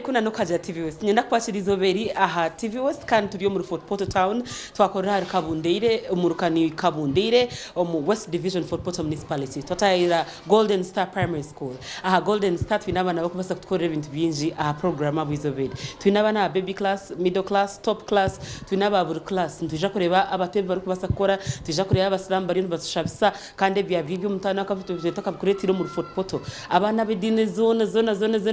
kuna no kaja TV West nyenda kwakiriza oberi aha TV West kandi turiyo muri Fort Portal Town twakorera hari Kabundeire umurukani Kabundeire mu West Division Fort Portal Municipality twataira Golden Star Primary School aha Golden Star twinabana bakubasa kutukorera ibintu byinji aha program abizoberi twinabana baby class middle class top class twinaba buri class ntuje kureba abatebe bari kubasa gukora tuje kureba abasilamu bari bashabisa kandi byabibyo mutana akabituje takabukuretira muri Fort Portal abana bedine zone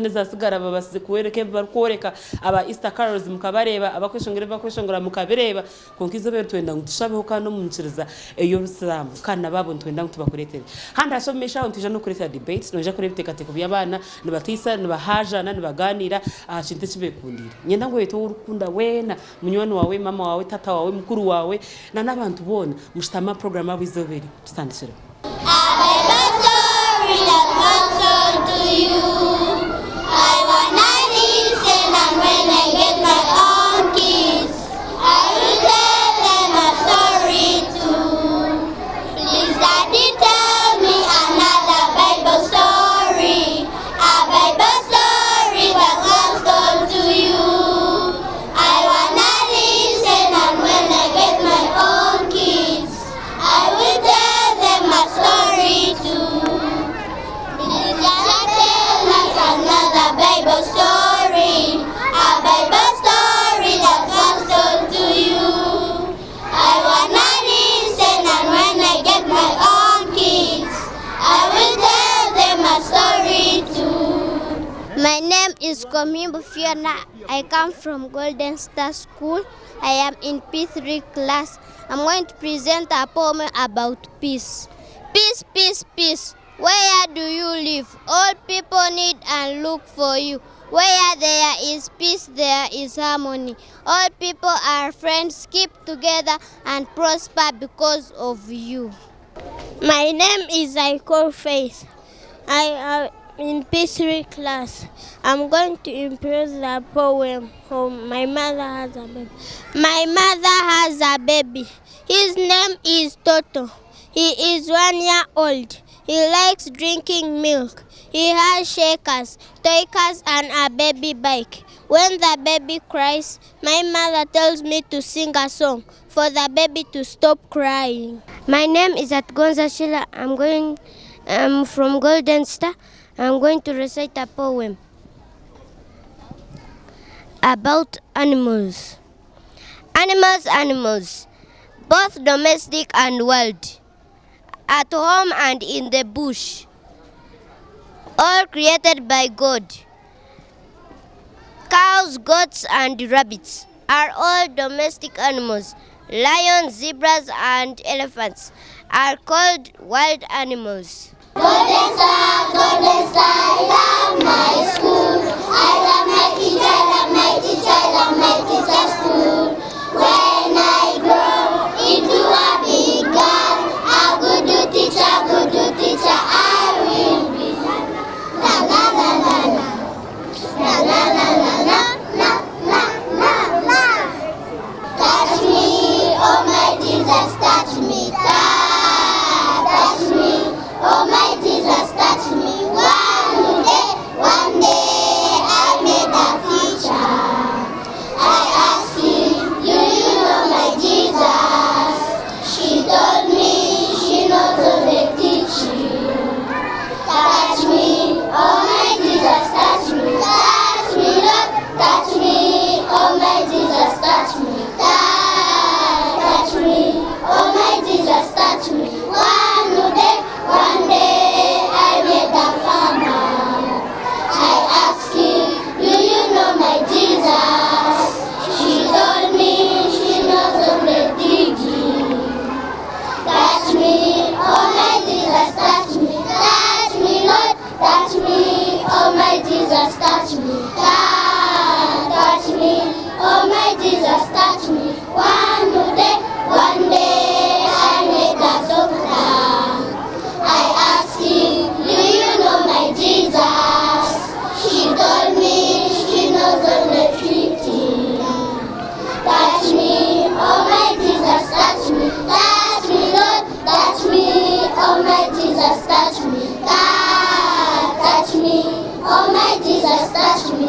zasigara babasize kuwereke barkoreka aba Easter carols mukabareba abakwishongera mukabireba konkizo bero twenda ngushabeho kandi munchiriza eyo rusamu kana babo twenda ngutubakuretera handi ashomesha ntuje no kureta debate noje kureba tekateko byabana nibatisa nibahajana nibaganira ahashinte kibekundira nyenda ngo yeto urukunda wena munywani wawe mama wawe tata wawe mukuru wawe na nabantu bona mushitama program abizoberi tutandishira My name is Komimbo Fiona. I come from Golden Star School. I am in P3 class. I'm going to present a poem about peace. Peace, peace, peace. Where do you live? All people need and look for you. Where there is peace, there is harmony. All people are friends, keep together and prosper because of you. My name is Aiko Faith. I am in P3 class. I'm going to improvise the poem. My mother has a baby. My mother has a baby. His name is Toto. He is 1 year old. He likes drinking milk. He has shakers, toy cars, and a baby bike. When the baby cries, my mother tells me to sing a song for the baby to stop crying. My name is Atgonza Sheila. I'm from Golden Star. I'm going to recite a poem about animals. Animals, both domestic and wild, at home and in the bush, all created by God. Cows, goats, and rabbits are all domestic animals. Lions, zebras, and elephants are called wild animals. Golden Star, I love my school. I love my teacher, I love my teacher's school. When I grow into a big girl, a good teacher, I will be. La la la la la, la la la la la la la la. Touch me, oh my Jesus, touch me, touch me. Oh my Jesus, touch me. One day I made a teacher. I asked him, do you know my Jesus? She told me she knows only teaching. Touch me, oh my Jesus, touch me. Touch me, Lord, touch me. Oh my Jesus, touch me. Touch me, oh my Jesus, touch me. One day I met a farmer. I asked him, do you know my Jesus? She told me she knows only digging. Touch me, oh my Jesus, touch me. Touch me, Lord, touch me. Oh my Jesus, touch me. Touch me, oh my Jesus, touch me. One day I met a doctor. I asked him, do you know my Jesus? She told me she knows only treating. Touch me, oh my Jesus, touch me. Touch me, Lord, touch me. Oh my Jesus, touch me. Touch me, oh my Jesus, touch me.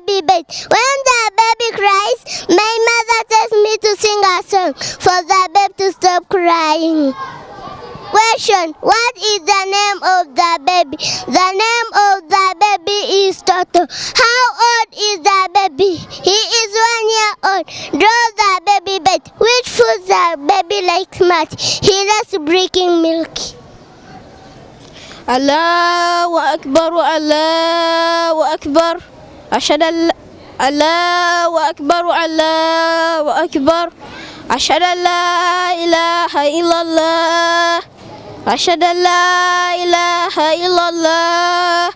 baby bed. When the baby cries, my mother tells me to sing a song for the baby to stop crying. Question: what is the name of the baby? The name of the baby is Toto. How old is the baby? He is 1 year old. Draw the baby bed. Which food the baby likes much? He loves drinking milk. Allahu Akbar, Allahu Akbar. Ashhadu an Allahu Akbar, Allahu Akbar. Ashhadu an la ilaha illallah. أشهد أن لا إله إلا الله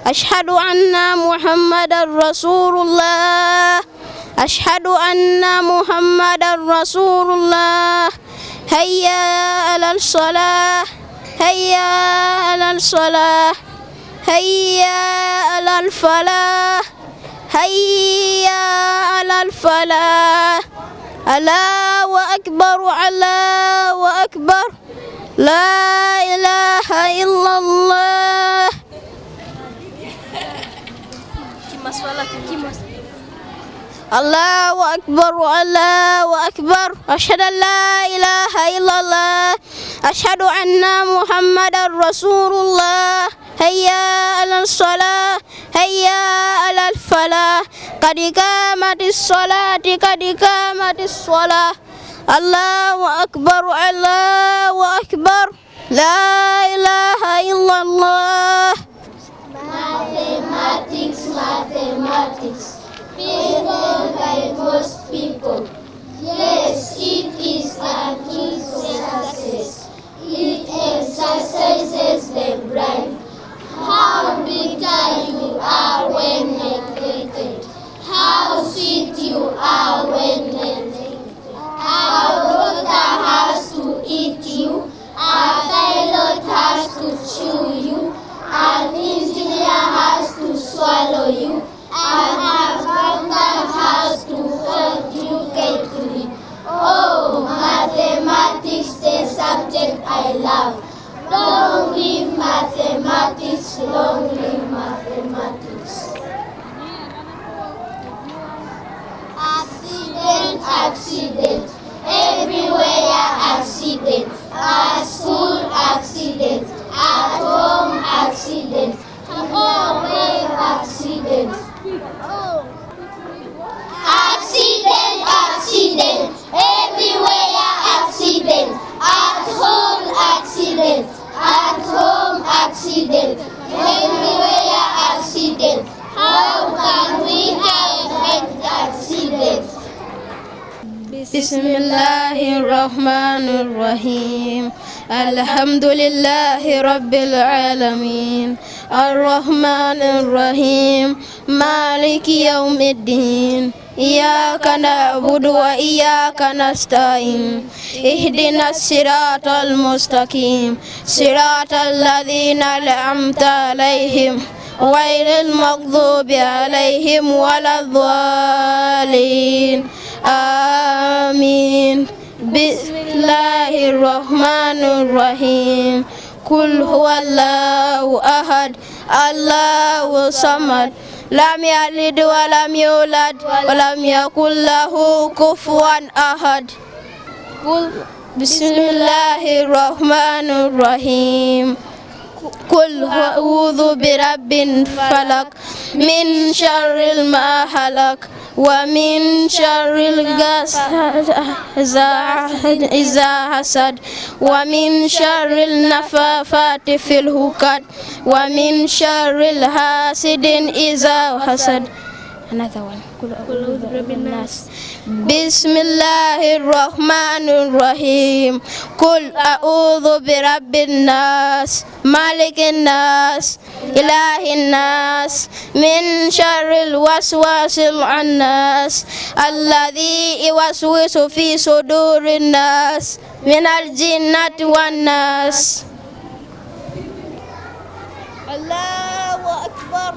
أشهد أن محمد رسول الله أشهد أن محمد رسول الله هيا على الصلاة هيا على الصلاة هيا على الفلاح هيا على الفلاح الله أكبر الله أكبر لا إله إلا الله. الله أكبر الله أكبر أشهد أن لا إله إلا الله أشهد أن محمد رسول الله هيا على الصلاة هيا على الفلاح قد قامت الصلاة قد قامت الصلاة الله أكبر الله أكبر لا إله إلا الله. Mathematics, mathematics. People like most people. Yes, it is a key to success. It exercises the brain. How bitter you are when neglected. How sweet you are when neglected. A doctor has to eat you, a pilot has to chew you, an engineer has to swallow you, an accountant has to educate you. Oh, mathematics, the subject I love. Long live mathematics, long live mathematics. Accident, accident, everywhere accident, at school accident, at home accident, away accident. Accident, accident, everywhere accident, at home accident, at home accident, everywhere accident. How can we prevent accidents? Bismillahir Rahmanir Rahim. Alhamdulillahi Rabbil Alamin. Ar-Rahmanir Rahim. Maliki Yawmiddin. إياك نعبد وإياك نستعين اهدنا الصراط المستقيم صراط الذين أنعمت عليهم غير المغضوب عليهم ولا الضالين آمين. بسم الله الرحمن الرحيم. قل هو الله أحد الله الصمد لم يلد ولم يولد ولم يكن له كفوا أحد. بسم الله الرحمن الرحيم. قل أعوذ برب الفلق من شر ما خلق ومن شر إذا حسد ومن شر النفاثات في العقد ومن شر حاسد إذا حسد. Another one. بسم الله الرحمن الرحيم. قل أعوذ برب الناس مالك الناس إله الناس من شر الوسواس العناس الذي يوسوس في صدور الناس من الجنة والناس. الله أكبر.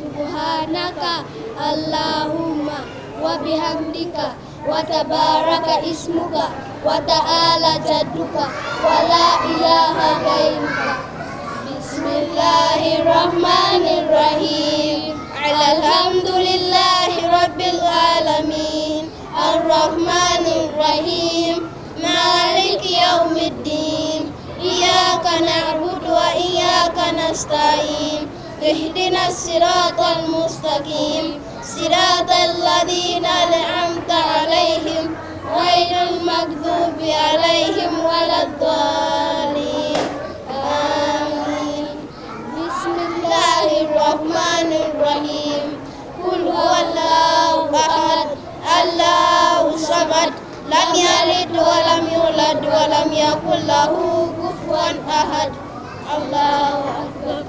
Subhanaka Allahumma wa bihamdika wa tabaraka ismuka wa ta'ala jadduka wa la ilaha ghairuka. Bismillahirrahmanirrahim. الرحمن الرحيم مالك يوم الدين إياك نعبد وإياك نستعين اهدنا الصراط المستقيم صراط الذين أنعمت عليهم غير المغضوب عليهم ولا الضالين آمين. بسم الله الرحمن الرحيم قل هو الله أحد الله الصمد لم يلد ولم يولد ولم يكن له كفوا أحد. الله أكبر.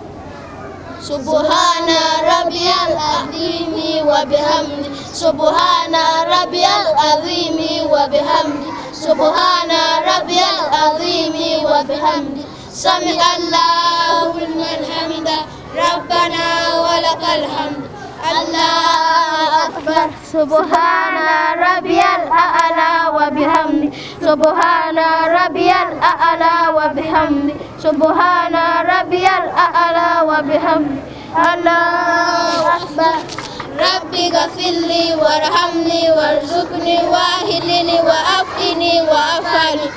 سبحان ربي العظيم وبحمده سبحان ربي العظيم وبحمده سبحان ربي العظيم وبحمده سمع الله لمن حمده ربنا ولك الحمد. الله أكبر. سبحان ربي الأعلى وبحمده سبحان ربي الأعلى وبحمده سبحان ربي الأعلى وبحمده. الله أكبر. ربي اغفر لي وارحمني وارزقني واهدني وعافني وعافني.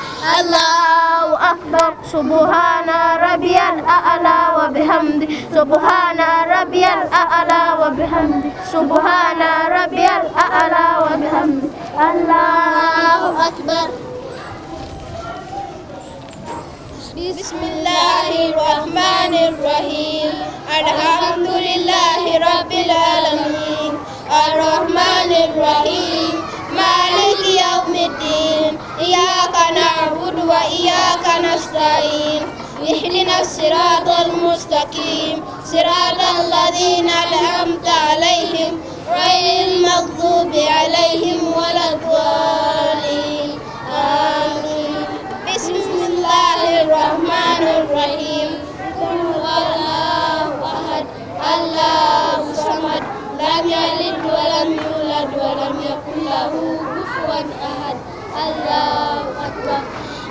الله أكبر. سبحان ربي الأعلى وبحمده سبحان ربي الأعلى وبحمده سبحان ربي الأعلى وبحمده. الله أكبر. بسم الله الرحمن الرحيم الحمد لله رب العالمين الرحمن الرحيم مالك يوم الدين إياك نعبد وإياك نستعين اهدنا الصراط المستقيم صراط الذين أنعمت عليهم غير المغضوب عليهم ولا الضالين آمين. بسم الله الرحمن الرحيم قل هو الله أحد الله الصمد لم يلد ولم يولد ولم يكن له كفوا أحد. الله أكبر.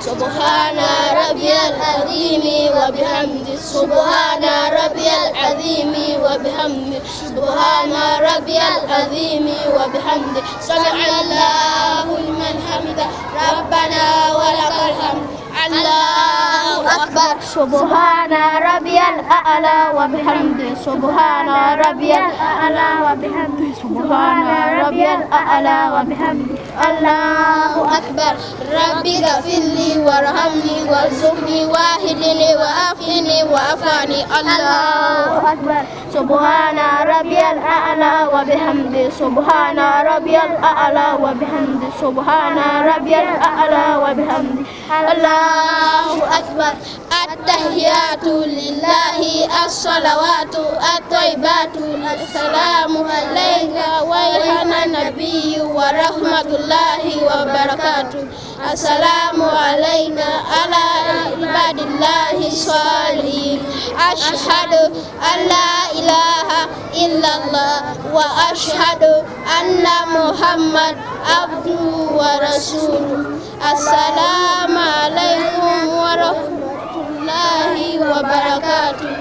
سبحان ربي العظيم وبحمده سبحان ربي العظيم وبحمده سبحان ربي العظيم وبحمده سمع الله لمن حمده ربنا ولك الحمد. الله أكبر. سبحان ربي الأعلى وبحمده سبحان ربي الأعلى وبحمده سبحان ربي الأعلى وبحمده. الله أكبر. ربي اغفر لي وارحمني وارزقني واهدني وعافني وعافني. الله أكبر. سبحان ربي الأعلى وبحمده سبحان ربي الأعلى وبحمده سبحان ربي الأعلى وبحمده. الله أكبر. التحيات لله الصلوات الطيبات السلام عليك وأيها النبي ورحمة الله وبركاته. السلام عليك على عباد الله الصالحين. أشهد أن لا إله إلا الله وأشهد أن محمد عبده ورسوله. السلام عليكم ورحمة الله وبركاته.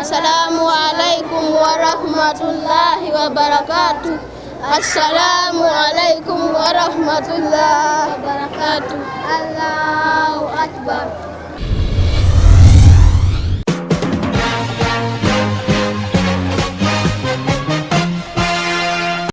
السلام عليكم ورحمة الله وبركاته. السلام عليكم ورحمة الله وبركاته. الله أكبر.